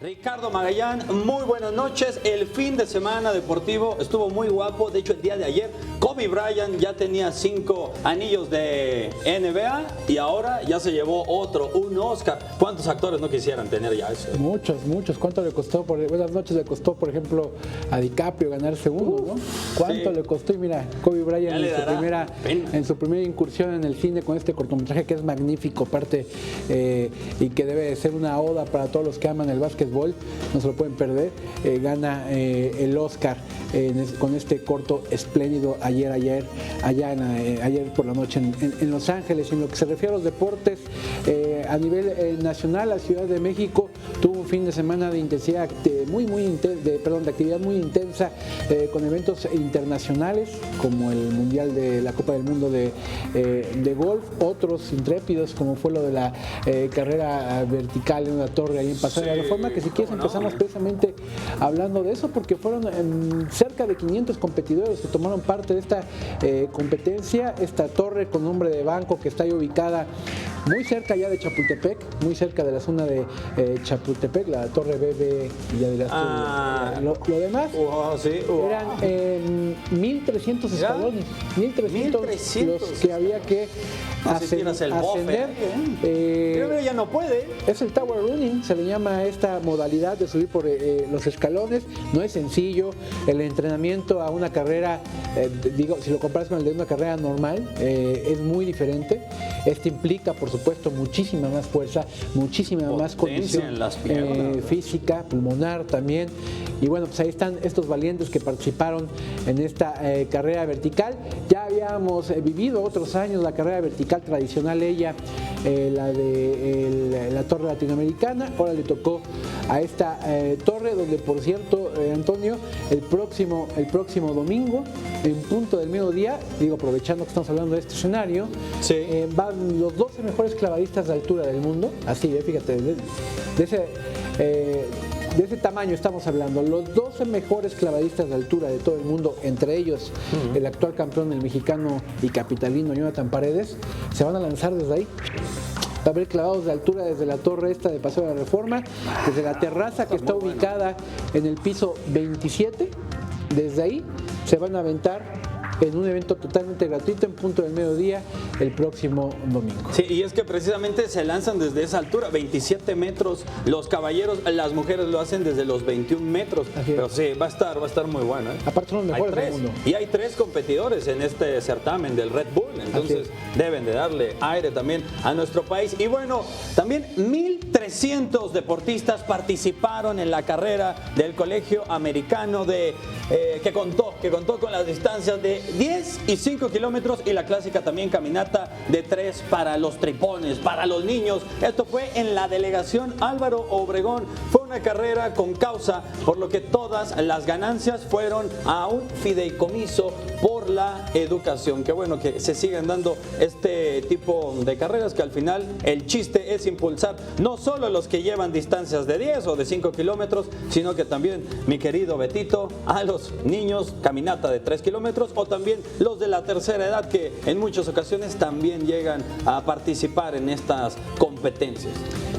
Ricardo Magallán, muy buenas noches. El fin de semana deportivo estuvo muy guapo. De hecho, el día de ayer, Kobe Bryant ya tenía 5 anillos de NBA y ahora ya se llevó un Oscar. ¿Cuántos actores no quisieran tener ya eso? Muchos. ¿Cuánto le costó? Buenas noches le costó, por ejemplo, a DiCaprio ganarse uno, ¿no? ¿Cuánto le costó? Y mira, Kobe Bryant en su primera incursión en el cine con este cortometraje que es magnífico, aparte, y que debe ser una oda para todos los que aman el básquetbol, no se lo pueden perder, gana el Oscar con este corto espléndido ayer por la noche en Los Ángeles. En lo que se refiere a los deportes, a nivel nacional, la Ciudad de México tuvo un fin de semana de intensidad de actividad muy intensa, con eventos internacionales como el Mundial de la Copa del Mundo de golf, otros intrépidos como fue lo de la carrera vertical en una torre ahí en Paseo de la Reforma, que si quieres empezamos precisamente hablando de eso, porque fueron cerca de 500 competidores que tomaron parte de esta competencia. Esta torre con nombre de banco que está ahí ubicada muy cerca ya de Chapultepec, muy cerca de la zona de Chapultepec, la torre BB, y ya dirás lo demás, eran 1.300 escalones, 1.300 los que había que ascender. Creo ya no puede. Es el Tower Running, se le llama esta modalidad de subir por los escalones. No es sencillo, el entrenamiento a una carrera, si lo comparas con el de una carrera normal, es muy diferente. Este implica, por supuesto, muchísima más fuerza, muchísima más condición física, pulmonar también. Y bueno, pues ahí están estos valientes que participaron en esta carrera vertical. Ya habíamos vivido otros años la carrera vertical tradicional, la de la torre latinoamericana. Ahora le tocó a esta torre, donde, por cierto, Antonio, el próximo domingo, en punto del mediodía, aprovechando que estamos hablando de este escenario, van los 12 mejores clavadistas de altura del mundo. Así, fíjate, de ese tamaño estamos hablando. Los 12 mejores clavadistas de altura de todo el mundo, entre ellos el actual campeón, el mexicano y capitalino Jonathan Paredes, se van a lanzar desde ahí. Va a haber clavados de altura desde la torre esta de Paseo de la Reforma, desde la terraza que está ubicada en el piso 27. Desde ahí se van a aventar en un evento totalmente gratuito en punto del mediodía el próximo domingo. Sí, y es que precisamente se lanzan desde esa altura, 27 metros los caballeros, las mujeres lo hacen desde los 21 metros. Pero sí, va a estar muy bueno. Aparte son los mejores del mundo. Y hay 3 competidores en este certamen del Red Bull, entonces deben de darle aire también a nuestro país. Y bueno, también 1.300 deportistas participaron en la carrera del Colegio Americano que contó con las distancias de 10 y 5 kilómetros y la clásica también caminata de 3 para los tripones, para los niños. Esto fue en la delegación Álvaro Obregón. Fue una carrera con causa, por lo que todas las ganancias fueron a un fideicomiso por la educación. Qué bueno que se sigan dando este tipo de carreras, que al final el chiste es impulsar no solo los que llevan distancias de 10 o de 5 kilómetros, sino que también, mi querido Betito, a los niños caminata de 3 kilómetros, o también los de la tercera edad, que en muchas ocasiones también llegan a participar en estas competencias.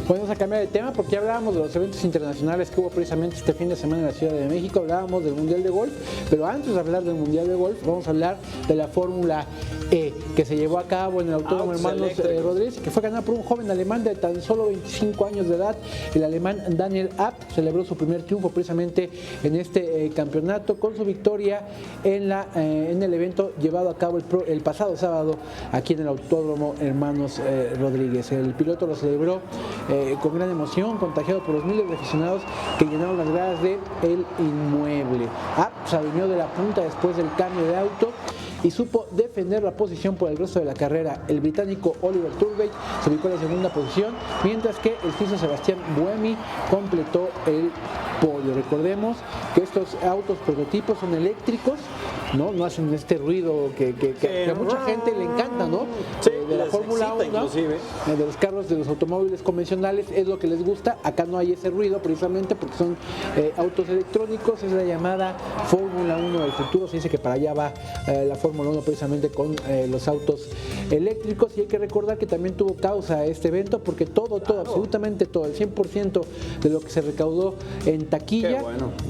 Vamos a cambiar de tema porque ya hablábamos de los eventos internacionales que hubo precisamente este fin de semana en la Ciudad de México. Hablábamos del Mundial de Golf, pero antes de hablar del Mundial de Golf, vamos a hablar de la Fórmula E, que se llevó a cabo en el Autódromo Hermanos Rodríguez, que fue ganada por un joven alemán de tan solo 25 años de edad. El alemán Daniel Abt celebró su primer triunfo precisamente en este campeonato con su victoria en el evento llevado a cabo el pasado sábado aquí en el Autódromo Hermanos Rodríguez. El piloto lo celebró con gran emoción, contagiado por los miles de aficionados que llenaron las gradas de El Inmueble. Se adueñó de la punta después del cambio de auto y supo defender la posición por el resto de la carrera. El británico Oliver Turvey se ubicó en la segunda posición, mientras que el suizo Sebastián Buemi completó el podio. Recordemos que estos autos prototipos son eléctricos no hacen este ruido que a mucha gente le encanta, ¿no? Sí, de la Fórmula 1, inclusive. De los carros, de los automóviles convencionales, es lo que les gusta. Acá no hay ese ruido precisamente porque son autos electrónicos, es la llamada Fórmula 1 del futuro. Se dice que para allá va la Fórmula 1 precisamente con los autos eléctricos, y hay que recordar que también tuvo causa este evento porque todo, absolutamente todo, el 100% de lo que se recaudó en taquilla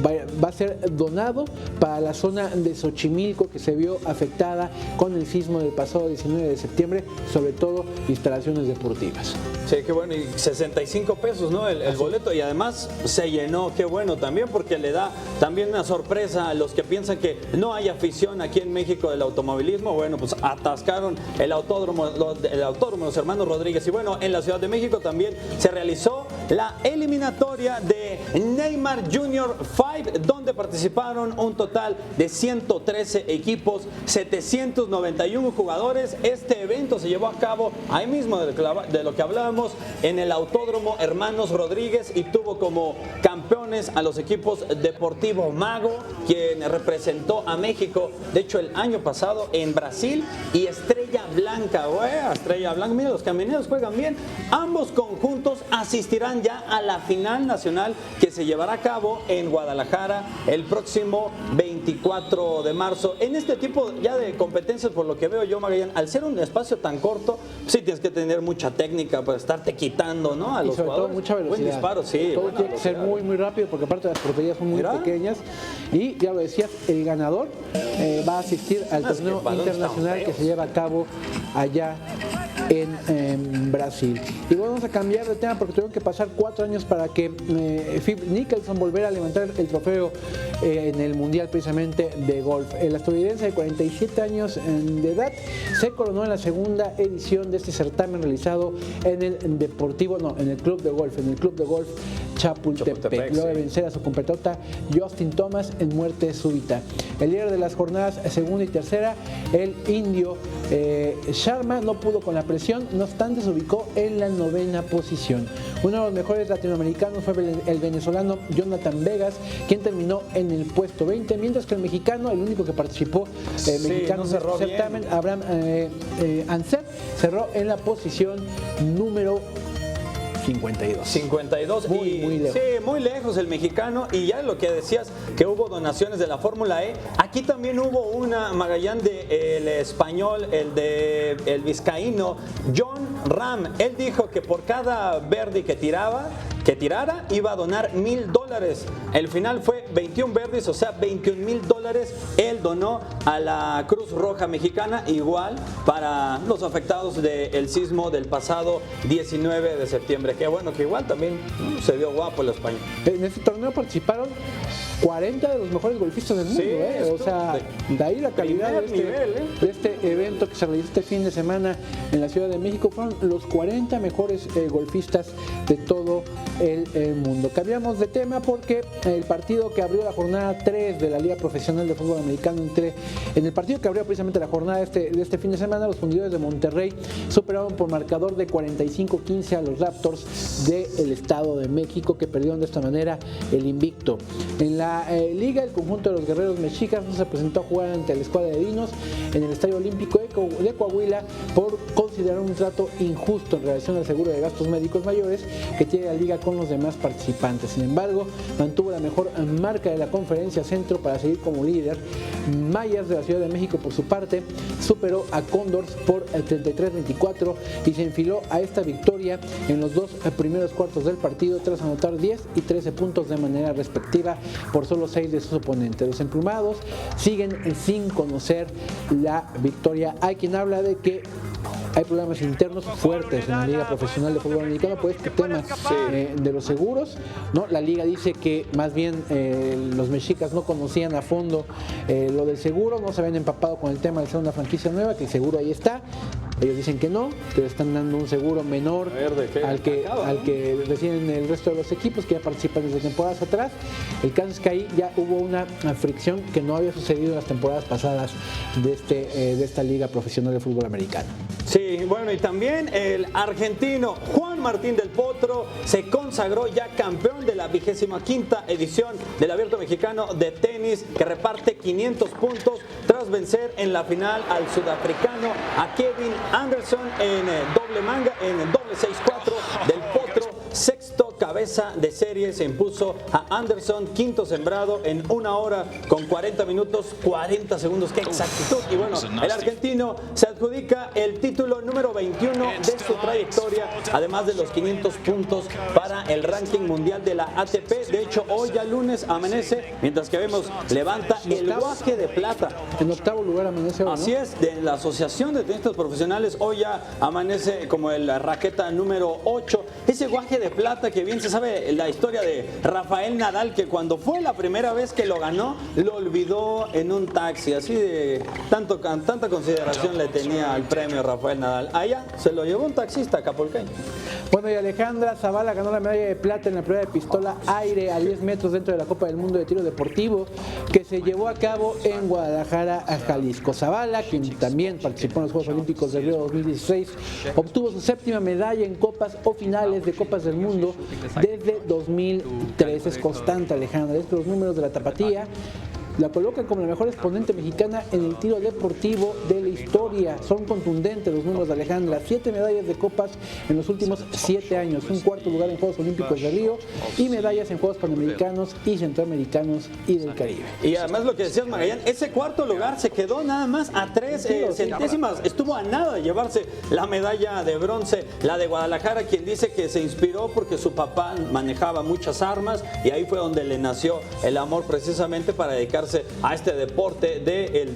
va a ser donado para la zona de Xochimilco, que se vio afectada con el sismo del pasado 19 de septiembre, sobre todo instalaciones deportivas. Sí, qué bueno, y 65 pesos, ¿no? El boleto, y además se llenó, qué bueno también, porque le da también una sorpresa a los que piensan que no hay afición aquí en México del automovilismo. Bueno, pues atascaron el autódromo de los hermanos Rodríguez. Y bueno, en la Ciudad de México también se realizó la eliminatoria de Neymar Junior 5, donde participaron un total de 113 equipos, 791 jugadores. Este evento se llevó a cabo ahí mismo de lo que hablábamos, en el Autódromo Hermanos Rodríguez, y tuvo como campeones a los equipos Deportivo Mago, quien representó a México, de hecho el año pasado en Brasil, y Estrella Blanca, Estrella Blanca, mira, los camioneros juegan bien. Ambos conjuntos asistirán ya a la final nacional que se llevará a cabo en Guadalajara el próximo 24 de marzo. En este tipo ya de competencias, por lo que veo yo, Magallanes, al ser un espacio tan corto, sí tienes que tener mucha técnica para estarte quitando, ¿no? A los sobre jugadores. todo mucha velocidad. Buen disparo, sí. Todo tiene que ser muy, muy rápido, porque aparte las porterías son muy pequeñas. Y ya lo decías, el ganador va a asistir al torneo internacional que se lleva a cabo allá en Brasil. Y bueno, vamos a cambiar de tema porque tuvieron que pasar 4 años para que Phil Mickelson volviera a levantar el trofeo en el Mundial precisamente de golf. El estadounidense de 47 años de edad se coronó en la segunda edición de este certamen realizado en el club de golf Chapultepec, luego de vencer a su compatriota Justin Thomas en muerte súbita. El líder de las jornadas segunda y tercera, el indio Sharma, no pudo con la presión, no obstante se ubicó en la 9ª posición. Uno de los mejores latinoamericanos fue el venezolano Jonathan Vegas, quien terminó en el puesto 20, mientras que el mexicano, el único que participó mexicano en este certamen, Abraham Anser, cerró en la posición número 52. Muy lejos. Sí, muy lejos el mexicano. Y ya lo que decías, que hubo donaciones de la Fórmula E, aquí también hubo una, Magallanes, el español, el vizcaíno John Ram. Él dijo que por cada birdie que tirara iba a donar $1,000. El final fue 21 birdies, o sea, $21,000. Él donó a la Cruz Roja Mexicana, igual para los afectados del sismo del pasado 19 de septiembre. Qué bueno que igual también se dio guapo el español. En este torneo participaron 40 de los mejores golfistas del mundo, o sea, de ahí la calidad de este evento que se realizó este fin de semana en la Ciudad de México. Fueron los 40 mejores golfistas de todo el mundo. Cambiamos de tema porque el partido que abrió la jornada 3 de la Liga Profesional de Fútbol Americano, en el partido que abrió precisamente la jornada de este fin de semana, los Fundidores de Monterrey superaron por marcador de 45-15 a los Raptors del Estado de México, que perdieron de esta manera el invicto. En la liga, el conjunto de los Guerreros Mexicas no se presentó a jugar ante la escuadra de Dinos en el Estadio Olímpico de Coahuila por considerar un trato injusto en relación al seguro de gastos médicos mayores que tiene la liga con los demás participantes. Sin embargo, mantuvo la mejor marca de la Conferencia Centro para seguir como líder. Mayas de la Ciudad de México, por su parte, superó a Cóndors por 33-24 y se enfiló a esta victoria en los 2 primeros cuartos del partido tras anotar 10 y 13 puntos de manera respectiva por solo 6 de sus oponentes. Los emplumados siguen sin conocer la victoria. Hay quien habla de que hay problemas internos fuertes en la Liga Profesional de Fútbol Americano por este tema de los seguros, ¿no? La liga dice que más bien los mexicas no conocían a fondo lo del seguro, no se habían empapado con el tema de ser una franquicia nueva, que el seguro ahí está. Ellos dicen que no, que le están dando un seguro menor al que reciben el resto de los equipos que ya participan desde temporadas atrás. El caso es que ahí ya hubo una fricción que no había sucedido en las temporadas pasadas de esta Liga Profesional de Fútbol Americano. Sí, bueno, y también el argentino Juan Juan Martín del Potro se consagró ya campeón de la 25ª edición del Abierto Mexicano de tenis, que reparte 500 puntos tras vencer en la final al sudafricano a Kevin Anderson en doble manga, en doble 6-4 del Potro. Sexto cabeza de serie se impuso a Anderson, quinto sembrado en 1 hora con 40 minutos 40 segundos. ¡Qué exactitud! Y bueno, el argentino se adjudica el título número 21 de su trayectoria, además de los 500 puntos para el ranking mundial de la ATP. De hecho, hoy ya lunes amanece, mientras que vemos, levanta el guaje de plata. En octavo lugar amanece hoy, ¿no? Así es, de la Asociación de Tenistas Profesionales, hoy ya amanece como el raqueta número 8. Ese guaje de plata que bien se sabe la historia de Rafael Nadal, que cuando fue la primera vez que lo ganó, lo olvidó en un taxi. Así de tanta consideración le tenía al premio Rafael Nadal. Allá se lo llevó un taxista capolqueño. Bueno, y Alejandra Zavala ganó la medalla de plata en la prueba de pistola aire a 10 metros dentro de la Copa del Mundo de Tiro Deportivo, que se llevó a cabo en Guadalajara, Jalisco. Zavala, quien también participó en los Juegos Olímpicos de Río 2016, obtuvo su 7ª medalla en copas o finales de Copas del Mundo desde 2003. Es constante, Alejandra. Es que los números de la tapatía la colocan como la mejor exponente mexicana en el tiro deportivo de la historia. Son contundentes los números de Alejandra. 7 medallas de copas en los últimos 7 años. Un 4º lugar en Juegos Olímpicos de Río y medallas en Juegos Panamericanos y Centroamericanos y del Caribe. Y además lo que decías, Magallán, ese 4º lugar se quedó nada más a 3 centésimas. Estuvo a nada de llevarse la medalla de bronce. La de Guadalajara, quien dice que se inspiró porque su papá manejaba muchas armas y ahí fue donde le nació el amor precisamente para dedicarse a este deporte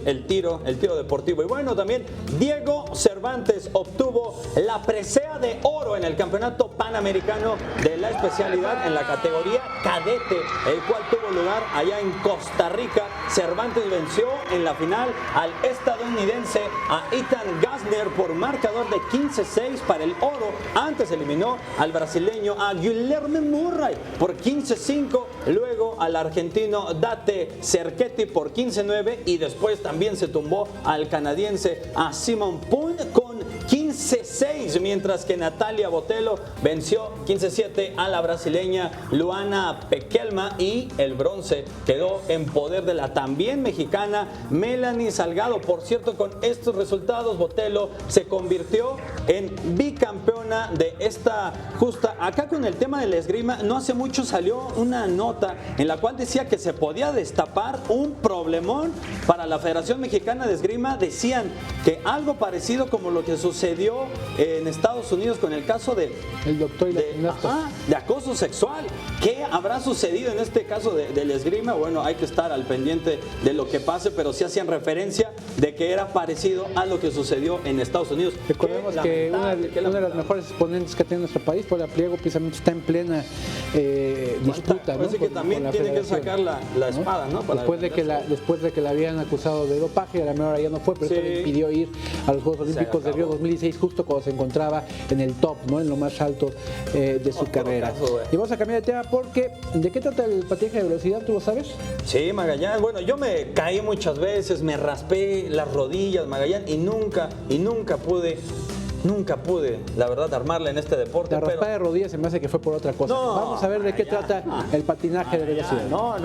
el tiro deportivo. Y bueno, también Diego Cervantes obtuvo la presea de oro en el Campeonato Panamericano de la especialidad en la categoría cadete, el cual tuvo lugar allá en Costa Rica. Cervantes venció en la final al estadounidense a Ethan Gassner por marcador de 15-6 para el oro. Antes eliminó al brasileño a Guilherme Murray por 15-5, luego al argentino Date Cerquetti por 15-9 y después también se tumbó al canadiense a Simon Punt con 15-6, mientras que Natalia Botello venció 15-7 a la brasileña Luana Pequelma y el bronce quedó en poder de la también mexicana Melanie Salgado. Por cierto, con estos resultados Botello se convirtió en bicampeona de esta justa. Acá con el tema del esgrima, no hace mucho salió una nota en la cual decía que se podía destapar un problemón para la Federación Mexicana de Esgrima. Decían que algo parecido como lo que sucedió en Estados Unidos con el caso de acoso sexual. ¿Qué habrá sucedido en este caso del esgrima? Bueno, hay que estar al pendiente de lo que pase, pero sí hacían referencia de que era parecido a lo que sucedió en Estados Unidos. Recordemos que una de las mejores exponentes que tiene nuestro país, Paula Pliego, precisamente está en plena disputa, ¿no? Así que también tiene que sacar la espada, ¿no? Después de que la habían acusado de dopaje, a la mejor ya no fue, pero esto le impidió ir a los Juegos Olímpicos de Río 2016, justo cuando se encontraba en el top, ¿no? En lo más alto de su carrera. Y vamos a cambiar de tema porque, ¿de qué trata el patinaje de velocidad? ¿Tú lo sabes? Sí, Magallán. Bueno, yo me caí muchas veces, me raspé las rodillas, Magallán, y nunca pude, la verdad, armarla en este deporte. La raspada de rodillas se me hace que fue por otra cosa. No, vamos a ver de qué trata el patinaje de velocidad. No.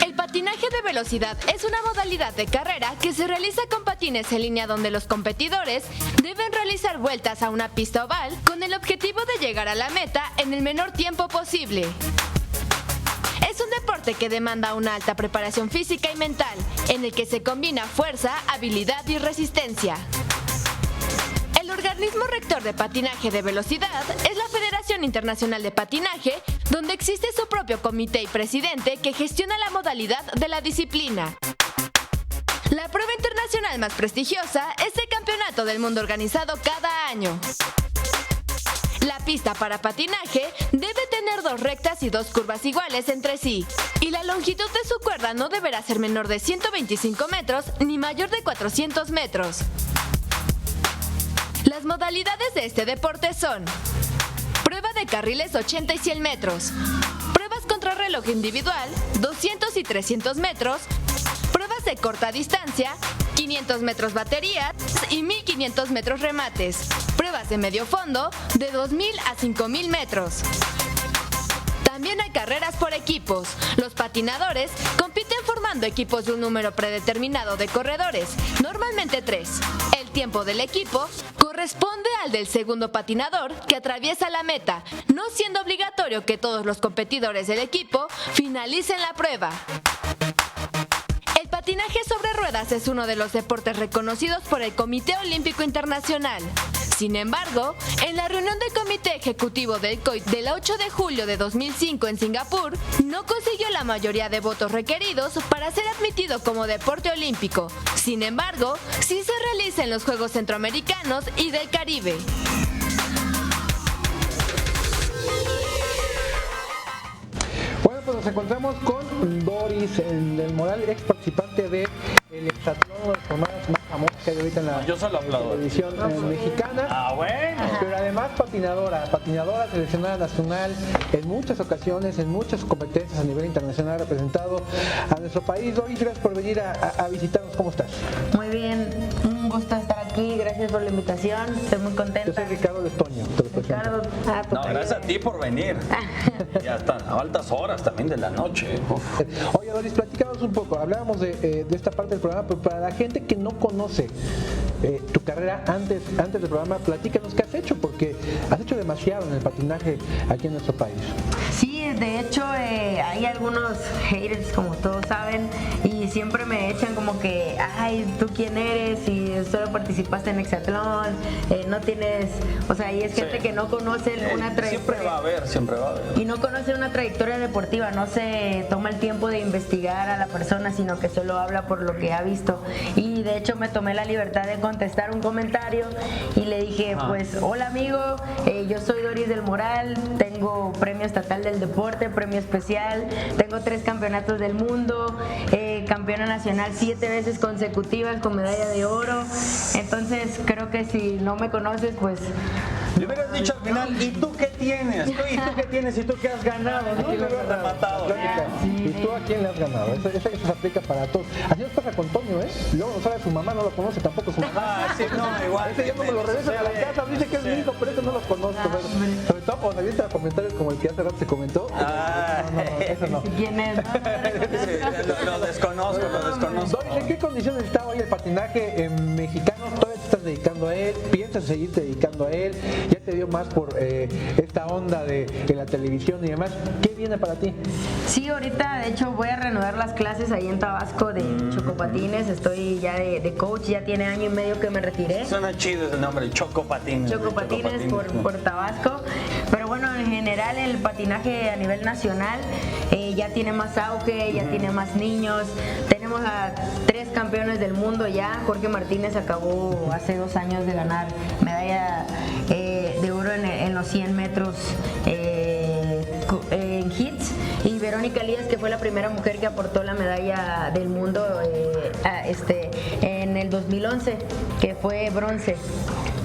El patinaje de velocidad es una modalidad de carrera que se realiza con patines en línea donde los competidores deben realizar vueltas a una pista oval con el objetivo de llegar a la meta en el menor tiempo posible. Es un deporte que demanda una alta preparación física y mental, en el que se combina fuerza, habilidad y resistencia. El organismo rector de patinaje de velocidad es la Federación Internacional de Patinaje, donde existe su propio comité y presidente que gestiona la modalidad de la disciplina. La prueba internacional más prestigiosa es el Campeonato del Mundo organizado cada año. La pista para patinaje debe tener 2 rectas y 2 curvas iguales entre sí, y la longitud de su cuerda no deberá ser menor de 125 metros ni mayor de 400 metros. Las modalidades de este deporte son: prueba de carriles 80 y 100 metros, pruebas contrarreloj individual 200 y 300 metros, pruebas de corta distancia, 500 metros baterías y 1500 metros remates. Pruebas de medio fondo de 2000 a 5000 metros. También hay carreras por equipos. Los patinadores compiten formando equipos de un número predeterminado de corredores, normalmente 3. El tiempo del equipo corresponde al del segundo patinador que atraviesa la meta, no siendo obligatorio que todos los competidores del equipo finalicen la prueba. El patinaje sobre ruedas es uno de los deportes reconocidos por el Comité Olímpico Internacional. Sin embargo, en la reunión del Comité Ejecutivo del COI del 8 de julio de 2005 en Singapur, no consiguió la mayoría de votos requeridos para ser admitido como deporte olímpico. Sin embargo, sí se realiza en los Juegos Centroamericanos y del Caribe. Bueno, pues nos encontramos con Doris del Moral, ex participante de el hexatlón, una de las formadas más famosas que hay ahorita en la yo solo aplaudo. televisión mexicana. Ah, bueno. Pero además patinadora seleccionada nacional en muchas ocasiones, en muchas competencias a nivel internacional, representado a nuestro país. Doris, gracias por venir a visitarnos. ¿Cómo estás? Muy bien, un gusto estar aquí, gracias por la invitación, estoy muy contenta. Yo soy Ricardo Lestoño, te lo presento. Ricardo, No, gracias a ti por venir. Y hasta a altas horas también de la noche. Oye, Doris, platicamos un poco. Hablábamos de esta parte del programa, pero para la gente que no conoce tu carrera antes del programa, platícanos qué has hecho, porque has hecho demasiado en el patinaje aquí en nuestro país. Sí, de hecho hay algunos haters, como todos saben, y siempre me echan como que, ay, ¿tú quién eres? Y solo participaste en hexatlón, no tienes, o sea, y es gente que no conoce una trayectoria. Siempre va a haber. Y no conoce una trayectoria deportiva, no se toma el tiempo de investigar a la persona, sino que solo habla por lo que ha visto. Y de hecho me tomé la libertad de contestar un comentario y le dije, pues, hola amigo, yo soy Doris del Moral, tengo premio estatal del deporte, premio especial, tengo 3 campeonatos del mundo, campeona nacional 7 veces consecutivas con medalla de oro. Entonces creo que si no me conoces, pues... Le hubieras dicho al final, ¿y tú qué tienes? ¿Y tú qué tienes? ¿Y tú qué has ganado? ¿No? Te hubieras rematado. ¿Y tú a quién le has ganado? Eso se aplica para todos. Así nos pasa con Toño, ¿eh? Luego no sabe su mamá, no lo conoce tampoco su mamá. Ah, sí, no, igual. Ese ya no me lo regresan a la casa, dice que es mi hijo, pero ese no lo conozco. Sobre todo cuando viste comentarios como el que hace rato se comentó. No, eso no. ¿Quién es? Lo desconozco. Doris, ¿en qué condiciones está hoy el patinaje mexicano? ¿Todavía te estás dedicando a él? ¿Piensas seguirte dedicando a él? ¿Ya te dio más por esta onda de la televisión y demás? ¿Qué viene para ti? Sí, ahorita de hecho voy a reanudar las clases ahí en Tabasco de chocopatines, estoy ya de coach, ya tiene año y medio que me retiré. Suena chido ese nombre, Chocopatines. Chocopatines por Tabasco, pero bueno, en general el patinaje a nivel nacional ya tiene más auge, ya tiene más niños, tenemos a 3 campeones del mundo ya. Jorge Martínez acabó hace 2 años de ganar medalla de oro en los 100 metros en hits, y Verónica Elías, que fue la primera mujer que aportó la medalla del mundo en el 2011, que fue bronce,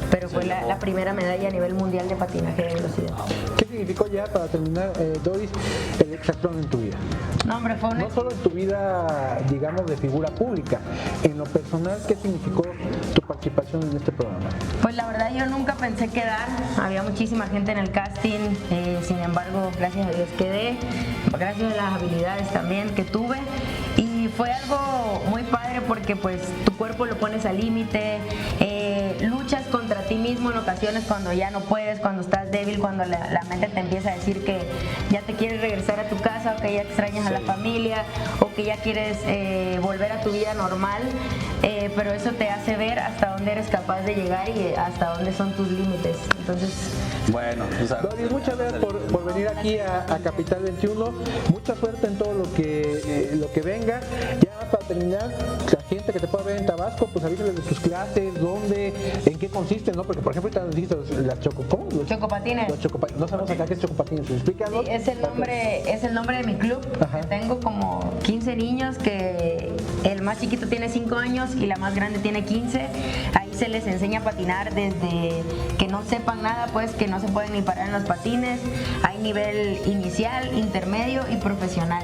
pero fue la primera medalla a nivel mundial de patinaje de velocidad. ¿Qué significó ya, para terminar, Doris, el hexatlón en tu vida? No, hombre, fue No solo en tu vida, digamos, de figura pública, en lo personal, ¿qué significó tu participación en este programa? Pues la verdad yo nunca pensé quedar, había muchísima gente en el casting, sin embargo, gracias a Dios quedé, gracias a las habilidades también que tuve, y fue algo muy padre porque pues tu cuerpo lo pones al límite, luchas contra ti mismo en ocasiones cuando ya no puedes, cuando estás débil, cuando la mente te empieza a decir que ya te quieres regresar a tu casa, o que ya extrañas a la familia, o que ya quieres volver a tu vida normal, pero eso te hace ver hasta dónde eres capaz de llegar y hasta dónde son tus límites. Entonces, bueno, Doris, muchas gracias por venir aquí a Capital 21. Mucha suerte en todo lo que venga. Ya para terminar, la gente que te pueda ver en Tabasco, pues avísales de tus clases, dónde, en qué consiste, ¿no? Porque por ejemplo ahorita nos dijiste las chocopatines. Los chocopatines. No sabemos acá qué es chocopatines. Explícanos. Sí, es el nombre de mi club. Tengo como 15 niños, que el más chiquito tiene 5 años y la más grande tiene 15. Ahí se les enseña a patinar desde que no sepan nada, pues que no se pueden ni parar en los patines. Hay nivel inicial, intermedio y profesional.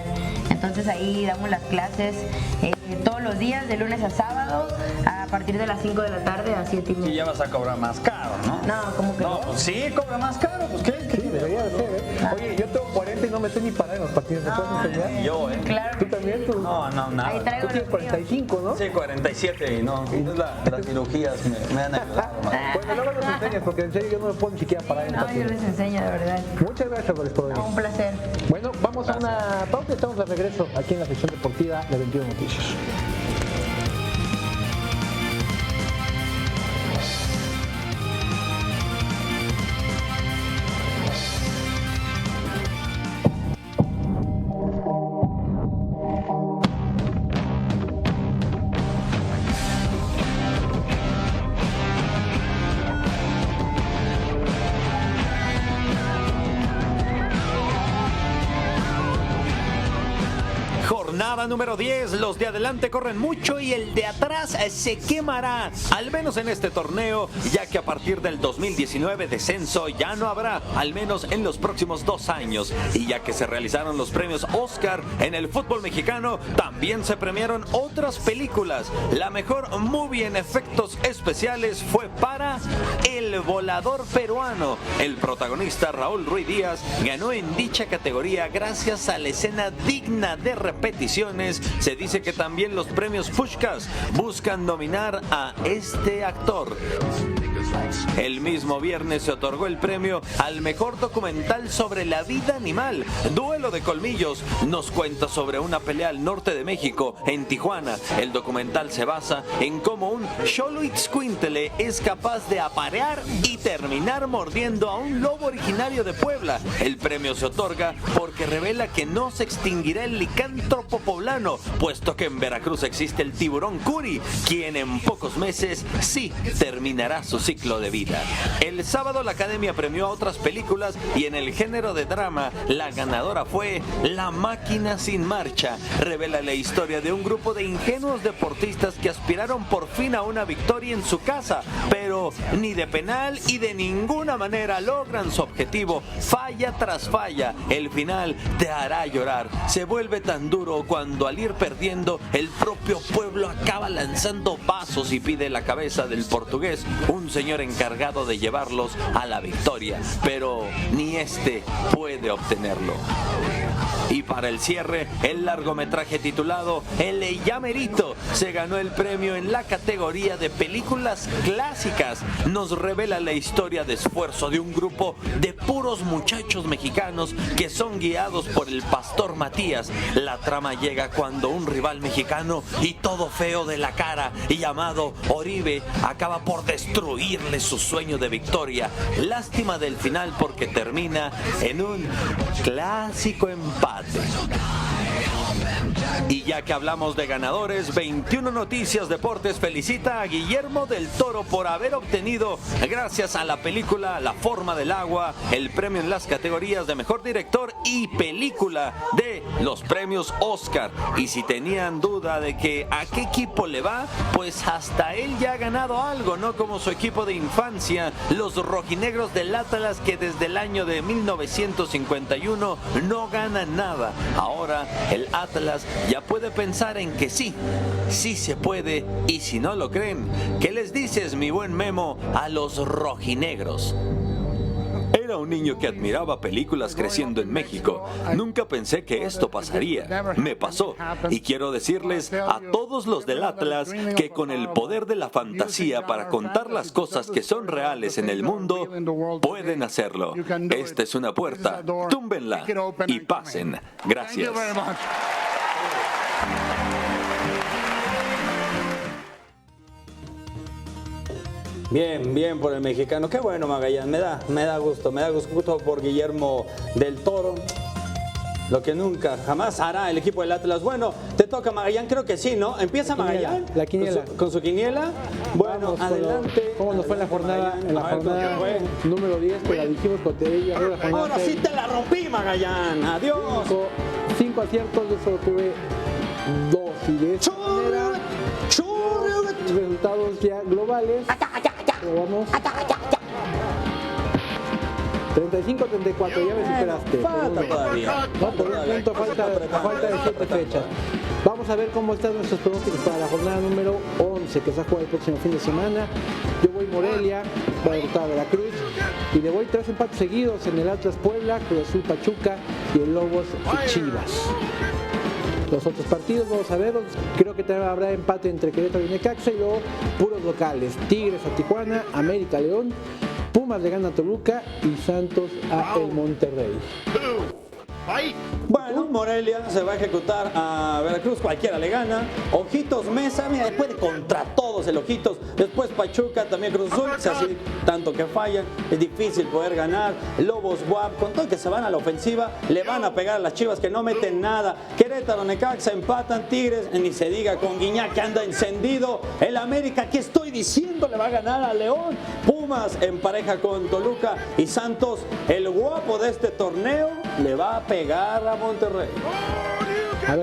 entonces ahí damos las clases todos los días, de lunes a sábado, a partir de las 5 de la tarde a 7:30. Y ya vas a cobrar más caro, ¿no? No, ¿cómo que no? Pues sí, cobra más caro, pues ¿qué? Sí, debería de ser, ¿eh? Oye, yo tengo 40 y no me sé ni parar en los patines. ¿Me puedes enseñar? Yo, Claro. ¿Tú también? ¿Tú? No, Ahí nada. traigo Tú tienes los míos. 45, ¿no? Sí, 47 y no. Las cirugías me han ayudado, man. Bueno, luego nos enseñas, porque en serio yo no me puedo ni siquiera parar en No, yo patines. les enseño, de verdad. Muchas gracias por esto. Un placer. Bueno, vamos a una pausa y estamos de regreso aquí en la sección deportiva de 21 Noticias. Jornada número 10, los de adelante corren mucho y el de atrás se quemará, al menos en este torneo, ya que a partir del 2019 descenso ya no habrá, al menos en los próximos 2 años. Y ya que se realizaron los premios Oscar en el fútbol mexicano, también se premiaron otras películas. La mejor movie en efectos especiales fue para El Volador Peruano. El protagonista Raúl Ruiz Díaz ganó en dicha categoría gracias a la escena digna de repeticiones. Se dice que también los premios Pushkas buscan nominar a este actor. El mismo viernes se otorgó el premio al mejor documental sobre la vida animal. Duelo de Colmillos nos cuenta sobre una pelea al norte de México, en Tijuana. El documental se basa en cómo un Xoloitzcuintle es capaz de aparear y terminar mordiendo a un lobo originario de Puebla. El premio se otorga porque revela que no se extinguirá el licántropo poblano, puesto que en Veracruz existe el tiburón Curi, quien en pocos meses sí terminará su ciclo de vida. El sábado la Academia premió a otras películas y en el género de drama la ganadora fue La Máquina sin Marcha. Revela la historia de un grupo de ingenuos deportistas que aspiraron por fin a una victoria en su casa, pero ni de penal y de ninguna manera logran su objetivo. Falla tras falla, el final te hará llorar. Se vuelve tan duro cuando al ir perdiendo el propio pueblo acaba lanzando vasos y pide la cabeza del portugués, un señor encargado de llevarlos a la victoria, pero ni este puede obtenerlo. Y para el cierre, el largometraje titulado El Llamerito se ganó el premio en la categoría de películas clásicas. Nos revela la historia de esfuerzo de un grupo de puros muchachos mexicanos que son guiados por el pastor Matías. La trama llega cuando un rival mexicano y todo feo de la cara y llamado Oribe acaba por destruirle su sueño de victoria. Lástima del final porque termina en un clásico empate. Y ya que hablamos de ganadores, 21 Noticias Deportes felicita a Guillermo del Toro por haber obtenido, gracias a la película La Forma del Agua, el premio en las categorías de Mejor Director y Película de los premios Oscar. Y si tenían duda de que a qué equipo le va, pues hasta él ya ha ganado algo, no como su equipo de infancia, los rojinegros del Atlas, que desde el año de 1951 no ganan nada. Ahora el Atlas ya puede pensar en que sí se puede, y si no lo creen, ¿qué les dices, mi buen Memo, a los rojinegros? Era un niño que admiraba películas creciendo en México. Nunca pensé que esto pasaría. Me pasó. Y quiero decirles a todos los del Atlas que con el poder de la fantasía para contar las cosas que son reales en el mundo, pueden hacerlo. Esta es una puerta. Túmbenla y pasen. Gracias. Bien, bien por el mexicano. Qué bueno, Magallán. Me da gusto por Guillermo del Toro. Lo que nunca, jamás hará el equipo del Atlas. Bueno, te toca, Magallán, creo que sí, ¿no? Empieza Magallán. La quiniela. Con su quiniela. Bueno, adelante. ¿Cómo nos fue en la jornada? En la jornada número 10, que la dijimos con ella. Ahora sí te la rompí, Magallán. Adiós. 5 aciertos, yo solo tuve 2. Y de esta manera, resultados ya globales. Pero vamos. 35-34, ya me superaste. Falta todavía. No, por un punto a falta de 7 fechas. Vamos a ver cómo están nuestros pronósticos para la jornada número 11, que se va a jugar el próximo fin de semana. Yo voy Morelia, voy a derrotar a Veracruz, y le voy 3 empates seguidos en el Atlas Puebla, Cruz Azul Pachuca y el Lobos Chivas. Los otros partidos vamos a verlos. Creo que también habrá empate entre Querétaro y Necaxa, y luego puros locales: Tigres a Tijuana, América León, Pumas le gana a Toluca y Santos a el Monterrey. Bueno, Morelia se va a ejecutar a Veracruz, cualquiera le gana. Ojitos Mesa, mira, puede contra todos el Ojitos. Después Pachuca, también Cruz Azul, si así tanto que fallan, es difícil poder ganar. Lobos WAP, con todo que se van a la ofensiva, le van a pegar a las Chivas que no meten nada. Querétaro, Necaxa empatan, Tigres, ni se diga, con Guiñac que anda encendido. El América, ¿qué estoy diciendo? Le va a ganar a León. Pumas en pareja con Toluca y Santos, el guapo de este torneo, le va a pegar a Monterrey. A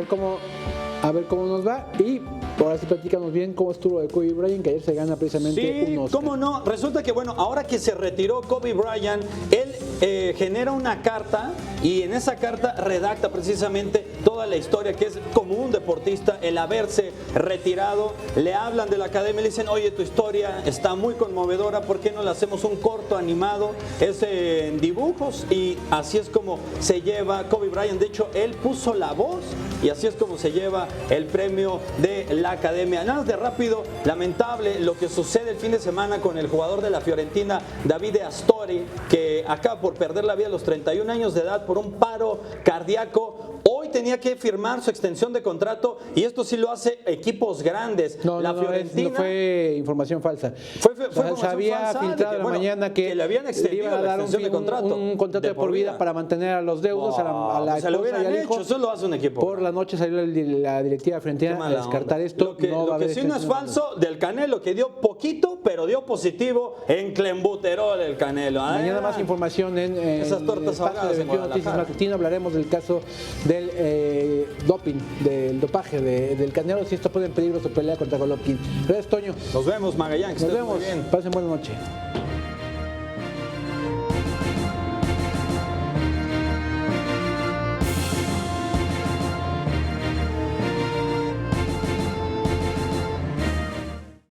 ver cómo nos va, y ahora sí platícanos bien cómo estuvo de Kobe Bryant, que ayer se gana precisamente un Oscar. ¿Cómo no? Resulta que, bueno, ahora que se retiró Kobe Bryant, él genera una carta, y en esa carta redacta precisamente toda la historia que es como un deportista, el haberse retirado. Le hablan de la academia, le dicen: oye, tu historia está muy conmovedora, ¿por qué no le hacemos un corto animado? Es en dibujos, y así es como se lleva Kobe Bryant. De hecho, él puso la voz, y así es como se lleva el premio de la academia. Nada de rápido, lamentable lo que sucede el fin de semana con el jugador de la Fiorentina, Davide Astori, que acaba por perder la vida a los 31 años de edad por un paro cardíaco. Hoy tenía que firmar su extensión de contrato, y esto sí lo hace equipos grandes. La Fiorentina, no fue información falsa. Se había filtrado en la mañana que le habían extendido iba a dar un contrato de por vida para mantener a los deudos, a la se lo hubieran hecho, eso lo hace un equipo. Por la noche salió la directiva fiorentina a descartar esto. Lo que sí no es falso del Canelo, que dio poquito, pero dio positivo en clenbuterol el Canelo. Mañana más información en esas tortas ahogadas de Noticias Matutino. Hablaremos del caso del doping, del dopaje del Canelo, si esto pone en peligro su pelea contra Golovkin. Gracias, Toño. Nos vemos, Magallanes. Nos vemos. Pasen buena noche.